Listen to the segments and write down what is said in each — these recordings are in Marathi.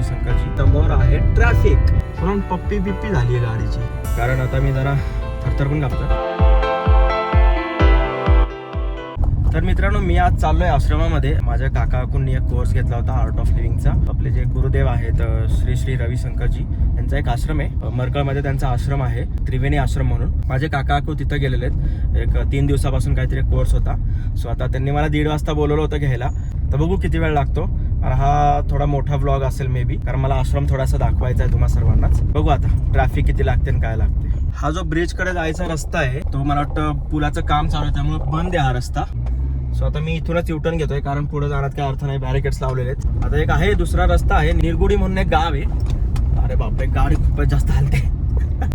रविशंकरजी. समोर आहे ट्रॅफिक म्हणून पप्पी बिप्पी झाली आहे गाडीची, कारण आता मी जरा थरथर पण कापतो. तर मित्रांनो, मी आज चाललोय आश्रमामध्ये. माझ्या काकांनी एक कोर्स घेतला होता आर्ट ऑफ लिव्हिंगचा. आपले जे गुरुदेव आहेत श्री श्री रविशंकरजी यांचा एक आश्रम आहे मरकळमध्ये. त्यांचा आश्रम आहे त्रिवेणी आश्रम म्हणून. माझे काका तिथं गेलेले आहेत. एक 3 दिवसापासून काहीतरी कोर्स होता. सो आता त्यांनी मला 1:30 वाजता बोलवलं होतं घ्यायला. तर बघू किती वेळ लागतो. हा थोडा मोठा व्लॉग असेल मे बी, कारण मला आश्रम थोडासा दाखवायचा आहे तुम्हा सर्वांनाच. बघू आता ट्रॅफिक किती लागते आणि काय लागते. हा जो ब्रिज कडे जायचा रस्ता आहे तो मला वाटतं पुलाचं काम चालू आहे त्यामुळे बंद आहे हा रस्ता. सो आता मी इथूनच युटर्न घेतोय, कारण पुढे जाण्यात काय अर्थ नाही, बॅरिकेड्स लावलेले आहेत. आता एक आहे दुसरा रस्ता आहे, निरगुडी म्हणून एक गाव आहे. अरे बापरे, गाडी खूपच जास्त हलते.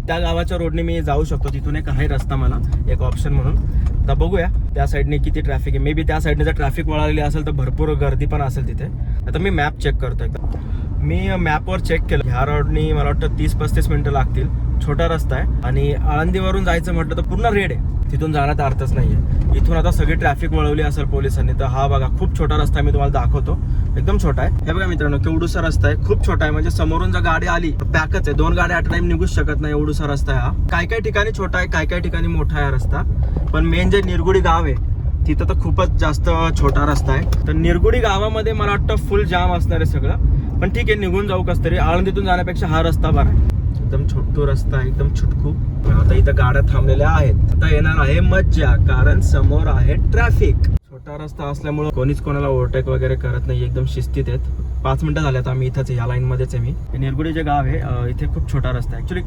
त्या गावाच्या रोडने मी जाऊ शकतो. तिथून एक आहे रस्ता मला एक ऑप्शन म्हणून. आता बघूया त्या साईडने किती ट्रॅफिक आहे. मे बी त्या साईडने जर ट्रॅफिक वळालेली असेल तर भरपूर गर्दी पण असेल तिथे. आता मी मॅप चेक करतो एकदा. मी मॅपवर चेक केलं, ह्या रोडनी मला वाटतं 30-35 मिनिटं लागतील. छोटा रस्ता आहे आणि आळंदीवरून जायचं म्हटलं तर पूर्ण रेड आहे. तिथून जाण्यात अर्थच नाहीये. इथून आता सगळी ट्रॅफिक वळवली असेल पोलिसांनी. तर हा बघा खूप छोटा रस्ता आहे, मी तुम्हाला दाखवतो. एकदम छोटा आहे. हे बघा मित्रांनो, केवढूसा रस्ता आहे, खूप छोटा आहे. म्हणजे समोरून जर गाडी आली तर पॅकच आहे. 2 गाड्या ॲट टाइम निघूच शकत नाही, एवढूसा रस्ता आहे हा. काय काय ठिकाणी छोटा आहे, काय काय ठिकाणी मोठा आहे रस्ता. पण मेन जे निरगुडी गाव आहे तिथं तर खूपच जास्त छोटा रस्ता आहे. तर निरगुडी गावामध्ये मला वाटतं फुल जाम असणार आहे सगळं. पण ठीक आहे, निघून जाऊ कस तरी. आळंदीतून जाण्यापेक्षा हा रस्ता बरा आहे. एकदम छोटू रस्ता आहे, एकदम छुटकू. आता इथं गाड्या थांबलेल्या आहेत. आता येणार आहे मज्जा, कारण समोर आहे ट्रॅफिक. छोटा रस्ता असल्यामुळे कोणीच कोणाला ओव्हरटेक वगैरे करत नाही, एकदम शिस्तीत आहेत. 5 मिनिटं झाल्यात आम्ही इथंच या लाईन मध्येच आहे मी. निरगुडी जे गाव आहे इथे खूप छोटा रस्ता आहे ऍक्च्युली.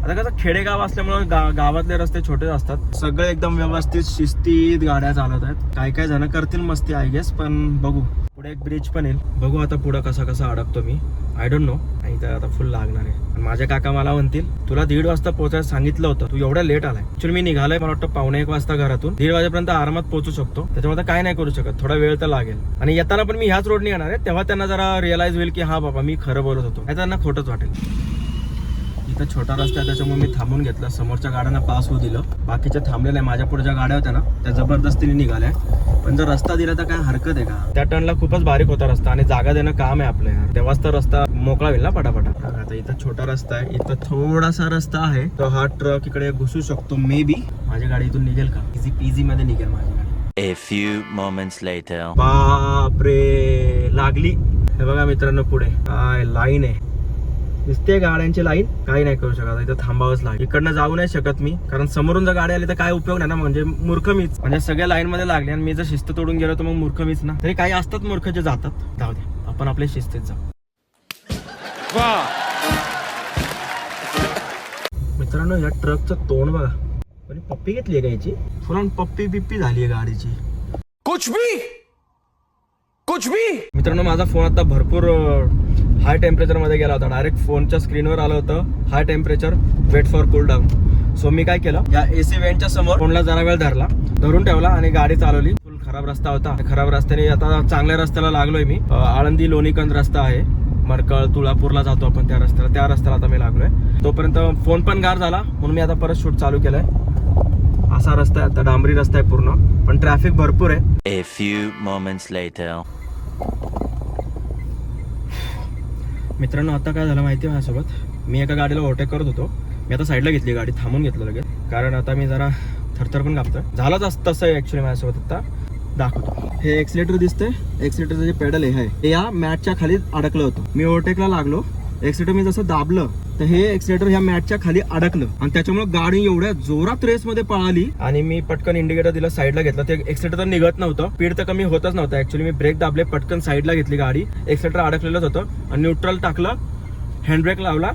आता कसं खेडेगाव असल्यामुळे गावातले रस्ते छोटे असतात. सगळे एकदम व्यवस्थित शिस्तीत गाड्या चालत आहेत. काय काय जण करतील मस्ती आय गेस, पण बघू. पुढे एक ब्रिज पण येईल, बघू आता पुढं कसा अडकतो मी. I don't know. आणि तर आता फुल लागणार आहे. माझे काका मला म्हणतील तुला 1:30 वाजता पोहोचायला सांगितलं होतं, तू एवढ्या लेट आलाय. ऍक्च्युली मी निघालोय मला वाटतं 1:15 वाजता घरातून. 1:30 वाजेपर्यंत आरामात पोहोचू शकतो. त्याच्यामध्ये काय नाही करू शकत, थोडा वेळ तर लागेल. आणि येताना पण मी ह्याच रोडने येणार आहे, तेव्हा त्यांना जरा रिअलाइज होईल की हा बाबा मी खरं बोलत होतो. नाही त्यांना खोटंच वाटेल. इथं छोटा रस्ता आहे त्याच्यामुळे मी थांबून घेतला. समोरच्या गाड्यांना पास होऊ दिलं. बाकीच्या थांबले नाही. माझ्या पुढे ज्या गाड्या होत्या ना त्या जबरदस्तीने निघाल्या. पण जर रस्ता दिला तर काय हरकत आहे का. त्या टर्नला खूपच बारीक होता रस्ता आणि जागा देणं काम आहे आपल्या. तेव्हाच तर रस्ता मोकळा होईल ना पटापटा. आता इथं छोटा रस्ता आहे, इथं थोडासा रस्ता आहे. तर हा ट्रक इकडे घुसू शकतो मे बी. माझी गाडी इथून निघेल का? इझी पीझी मध्ये निघेल माझी गाडी. A few moments later. बापरे, लागली. हे बघा मित्रांनो, पुढे काय लाईन आहे दिसते गाड्यांची लाईन. काही नाही करू शकत, इथं थांबावंच लागेल. इकडनं जाऊ नाही शकत मी, कारण समोरून जर गाडी आली तर काय उपयोग नाही ना. म्हणजे मूर्ख मीच. म्हणजे सगळ्या लाईन मध्ये लागले आणि मी जर शिस्त तोडून गेलो तर मग मूर्ख मीच ना. तरी काही असतात मूर्ख जे जातात. जाऊ दे, आपण आपल्या शिस्तीत जाऊ. मित्रांनो, या ट्रकचं तोंड बघा. पण पप्पी घेतली आहे का याची? फुल पप्पी बिप्पी झाली आहे गाडीची. कुछ भी मित्रांनो, माझा फोन आता भरपूर हाय टेम्परेचर मध्ये गेला होता. डायरेक्ट फोनच्या स्क्रीनवर आलं होतं high temperature, wait for cool down. So मी काय केलं, या एसी व्हेंटच्या समोर फोनला जरा वेळ धरून ठेवला आणि गाडी चालवली. फुल खराब रस्ता होता. खराब रस्त्याने आता चांगल्या रस्त्याला लागलोय मी. आळंदी लोणीकंद रस्ता आहे, मरकळ तुळापूरला जातो आपण त्या रस्त्याला आता मी लागलोय. तोपर्यंत फोन पण गार झाला म्हणून मी आता परत शूट चालू केलंय. असा रस्ता आहे आता, डांबरी रस्ता आहे पूर्ण, पण ट्रॅफिक भरपूर आहे. A few moments later. मित्रांनो, आता काय झालं माहिती आहे माझ्यासोबत. मी एका गाडीला ओव्हरटेक करत होतो. मी आता साईडला घेतली गाडी, थांबून घेतलं लगेच, कारण आता मी जरा थरथर पण कापतोय. झालंच तसं आहे ऍक्च्युली माझ्यासोबत. आता दाखवतो. हे एक्सिलेटर दिसतंय, एक्सिलेटरचं जे पेडल आहे हे या मॅटच्या खाली अडकलं होतं. मी ओव्हरटेकला लागलो, एक्सिलेटर मी जसं दाबलं तर हे एक्सिलेटर ह्या मॅटच्या खाली अडकलं आणि त्याच्यामुळे गाडी एवढ्या जोरात रेस मध्ये पळाली आणि मी पटकन इंडिकेटर दिलं, साईडला घेतलं. ते एक्सिलेटर तर निघत नव्हतं, स्पीड तर कमी होतच नव्हतं. ऍक्च्युली मी ब्रेक दाबले, पटकन साईडला घेतली गाडी. एक्सिलेटर अडकलेलंच होतं आणि न्यूट्रल टाकलं, हँडब्रेक लावला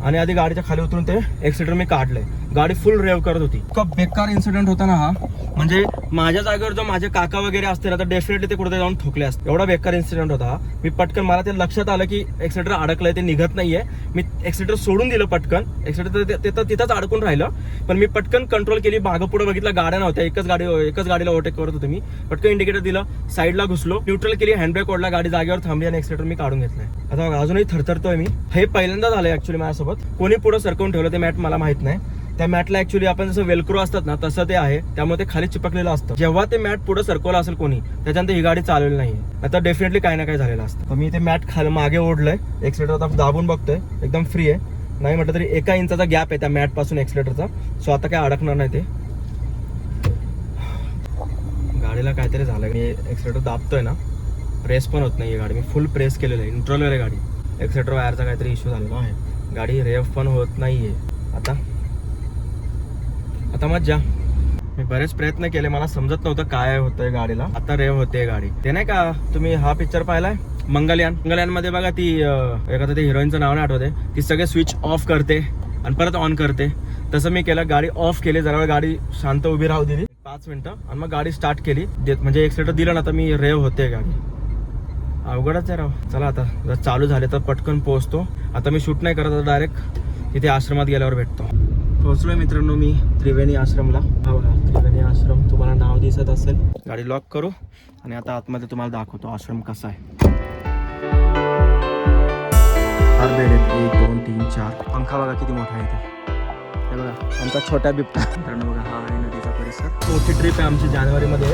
आणि आधी गाडीच्या खाली उतरून ते एक्सिलेटर मी काढलंय. गाडी फुल रेव करत होती. खूप बेकार इन्सिडेंट होता ना हा. म्हणजे माझ्या जागेवर जो माझे काका वगैरे असते ना तर डेफिनेटली ते कुठे जाऊन ठोकले असते. एवढा बेकार इन्सिडेंट होता हा. मी पटकन, मला ते लक्षात आलं की एक्सिलेटर अडकलंय, ते निघत नाहीये. मी एक्सिलेटर सोडून दिलं पटकन. एक्सिलेटर ते तर तिथंच अडकून राहिलं. पण मी पटकन कंट्रोल केली, मागं पुढे बघितलं, गाड्या नव्हत्या. एकच गाडीला ओव्हरटेक करत होतो मी. पटकन इंडिकेटर दिलं, साईडला घुसलो, न्यूट्रल केली, हँडब्रेक ओढला, गाडी जागेवर थांबली आणि एक्सिलेटर मी काढून घेतलंय. आता अजूनही थरथरतोय मी. हे पहिल्यांदा झालंय ऍक्च्युली माझ्यासोबत. कोणी पुढे सरकवून ठेवलं ते मॅट मला माहित नाही. त्या मॅटला ऍक्च्युली आपण जसं वेलक्रो असतात ना तसं ते आहे, त्यामुळे ते खाली चिपकलेलं असतं. जेव्हा ते मॅट पुढे सरकवलं असेल कोणी त्याच्यानंतर ही गाडी चालवली नाही, आता डेफिनेटली काही ना काही झालेलं असतं. तर मी ते मॅट खाली मागे ओढलंय, एक्सिलेटर आता दाबून बघतोय, एकदम फ्री आहे. नाही म्हटलं तरी 1 इंचाचा गॅप आहे त्या मॅट पासून एक्सिलेटरचा, सो आता काय अडकणार नाही. ते गाडीला काहीतरी झालं, मी एक्सिलेटर दाबतोय ना, प्रेस पण होत नाही गाडी. मी फुल प्रेस केलेलं आहे, न्यूट्रलवर आहे गाडी. एक्सिलेटर वायरचा काहीतरी इश्यू झालेला आहे, गाडी रेव पण होत नाहीये. आता मज्जा. मी बरेच प्रयत्न केले, मला समजत नव्हतं काय होतंय गाडीला. आता रेव होते गाडी. ते नाही का तुम्ही हा पिक्चर पाहिलाय मंगलयान मध्ये बघा, ती एखादं ते हिरोईनचं नाव नाही आठवते, ती सगळे स्विच ऑफ करते आणि परत ऑन करते. तसं मी केलं, गाडी ऑफ केली, जरा वेळ गाडी शांत उभी राहू दिली 5 मिनिटं आणि मग गाडी स्टार्ट केली. म्हणजे एक्सिलेटर दिलं ना तर मी रेव होते गाडी. अवघडच आहे राव. चला आता जर चालू झाले तर पटकन पोहोचतो. आता मी शूट नाही करत, डायरेक्ट तिथे आश्रमात गेल्यावर भेटतो. पोहोचलोय मित्रांनो मी त्रिवेणी आश्रमला. हा बघा त्रिवेणी आश्रम, तुम्हाला नाव दिसत असेल. गाडी लॉक करू आणि आता आतमध्ये तुम्हाला दाखवतो आश्रम कसा आहे. 4 बेड आहेत, 1 2 3 4. पंखा बघा किती मोठा आहे ते. हे बघा आमचा छोटा बिबटा. मित्रांनो बघा, हा आहे नदीचा परिसर. मोठी ट्रिप आहे आमची जानेवारीमध्ये.